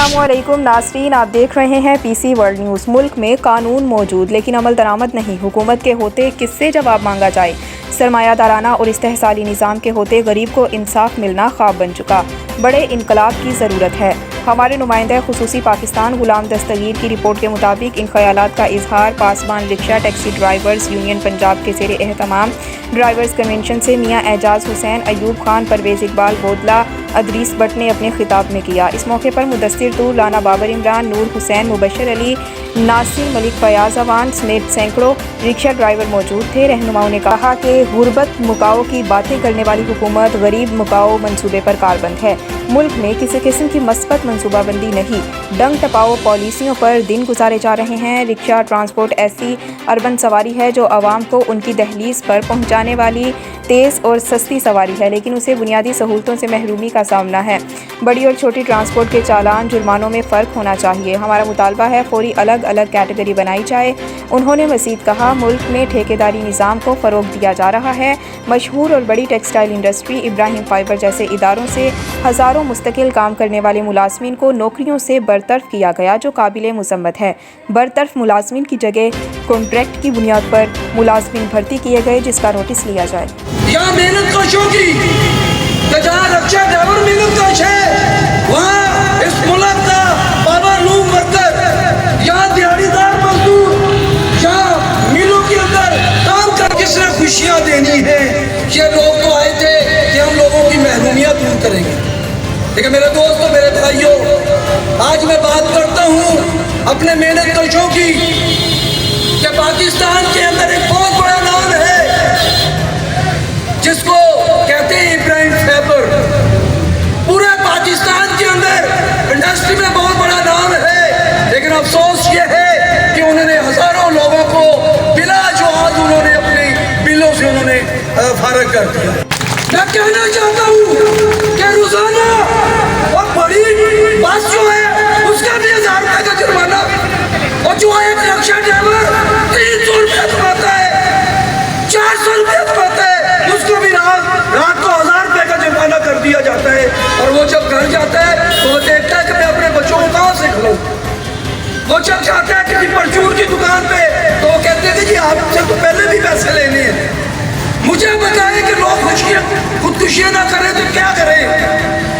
अस्सलामुअलैकुम नाज़रीन, आप देख रहे हैं पीसी वर्ल्ड न्यूज़। मुल्क में कानून मौजूद लेकिन अमल दरामद नहीं। हुकूमत के होते किससे जवाब मांगा जाए। सरमायादाराना और इस्तेहसाली निज़ाम के होते गरीब को इंसाफ मिलना ख्वाब बन चुका। बड़े इनकलाब की ज़रूरत है। हमारे नुमाइंदा खुसूसी पाकिस्तान गुलाम दस्तगीर की रिपोर्ट के मुताबिक इन ख्यालात का इजहार Pasban rickshaw taxi drivers union Punjab के ज़ेरे एहतमाम ड्राइवर्स कन्वेंशन से मियाँ एजाज हुसैन, अयूब खान, परवेज़ इकबाल बोदला, अदरीस बट ने अपने खिताब में किया। इस मौके पर मुदस्सिर तूर, लाना बाबर इमरान, नूर हुसैन, मुबशर अली, नासिर मलिक, फयाज अवान समेत सैकड़ों रिक्शा ड्राइवर मौजूद थे। रहनुमाओं ने कहा कि गुर्बत मुकाओ की बातें करने वाली हुकूमत गरीब मुकाओ मंसूबे पर कारबंद है। मुल्क में किसी किस्म की मस्बत मनसूबाबंदी नहीं, डंग टपाओ पॉलिसियों पर दिन गुजारे जा रहे हैं। रिक्शा ट्रांसपोर्ट ऐसी अर्बन सवारी है जो आवाम को उनकी दहलीज पर पहुँचाने वाली तेज़ और सस्ती सवारी है, लेकिन उसे बुनियादी सहूलतों से महरूमी का सामना है। बड़ी और छोटी ट्रांसपोर्ट के चालान जुर्मानों में फ़र्क होना चाहिए। हमारा मुतालबा है फौरी अलग अलग कैटेगरी बनाई जाए। उन्होंने मज़ीद कहा, मुल्क में ठेकेदारी निज़ाम को फ़रोग दिया जा रहा है। मशहूर और बड़ी टेक्सटाइल इंडस्ट्री इब्राहिम फाइबर जैसे इदारों से हज़ारों मुस्तकिल काम करने वाले मुलाजमीन को नौकरियों से बरतरफ किया गया, जो काबिल मुज़म्मत है। बरतरफ मुलाजमीन की जगह कॉन्ट्रैक्ट की बुनियाद पर मुलाजमीन भर्ती किए गए, जिसका नोटिस लिया जाए। यहाँ मेहनत कशों की जहाँ रक्षा ड्राइवर मेहनत कश है, वहाँ इस मुल्क का पावरलूम वर्कर, यहाँ दिहाड़ीदार मजदूर, यहाँ मिलों के अंदर काम कर किसने खुशियाँ देनी है। ये लोग तो आए थे कि हम लोगों की महरूमियाँ दूर करेंगे। लेकिन मेरे दोस्तों, मेरे भाइयों, आज मैं बात करता हूँ अपने मेहनत कशों की कि पाकिस्तान के अंदर एक बहुत बड़ा नाम है जिसको कहते हैं इब्राहिम फाइबर। पूरे पाकिस्तान के अंदर इंडस्ट्री में बहुत बड़ा नाम है, लेकिन अफसोस ये है कि उन्होंने हजारों लोगों को बिला जुआद उन्होंने अपने बिलों से उन्होंने फारग कर दिया। मैं कहना चाहता हूँ कि रोजाना और बड़ी बस जो है उसका भी 1000 रुपये का जुर्माना, और जो एक रिक्शा ड्राइवर 300 रुपये कमाता है, 400 रुपये कमाता है, उसको भी रात को 1000 रुपये का जुर्माना कर दिया जाता है। और वो जब घर जाता है तो वो देखता है कि मैं अपने बच्चों को कहाँ से खिलाऊं। वो जब जाता है किसी परचून की दुकान पे तो वो कहते हैं कि जी आपसे तो पहले भी पैसे लेने हैं। मुझे बताएं कि लोग खुदकुशियाँ ना करें तो क्या करें।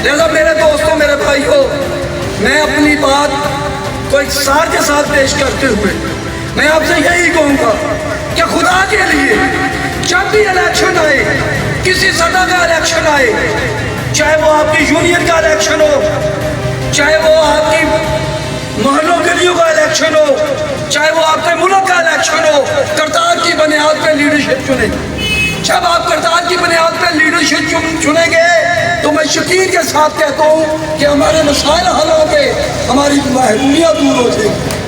लिहाजा मेरे दोस्तों, मेरे भाइयों, मैं अपनी बात को एक सार के साथ पेश करते हुए मैं आपसे यही कहूँगा कि खुदा के लिए जब भी इलेक्शन आए, किसी सतह का इलेक्शन आए, चाहे वो आपकी यूनियन का इलेक्शन हो, चाहे वो आपकी मोहल्लों गलियों का इलेक्शन हो, चाहे वो आपके मुल्क का इलेक्शन हो, करतार की बुनियाद पर लीडरशिप चुने। जब आप करतार की बुनियाद पर लीडरशिप चुनेंगे तो मैं यकीन के साथ कहता हूँ कि हमारे मसाइल हल होंगे, हमारी महरूमियाँ दूर हो जाएंगी।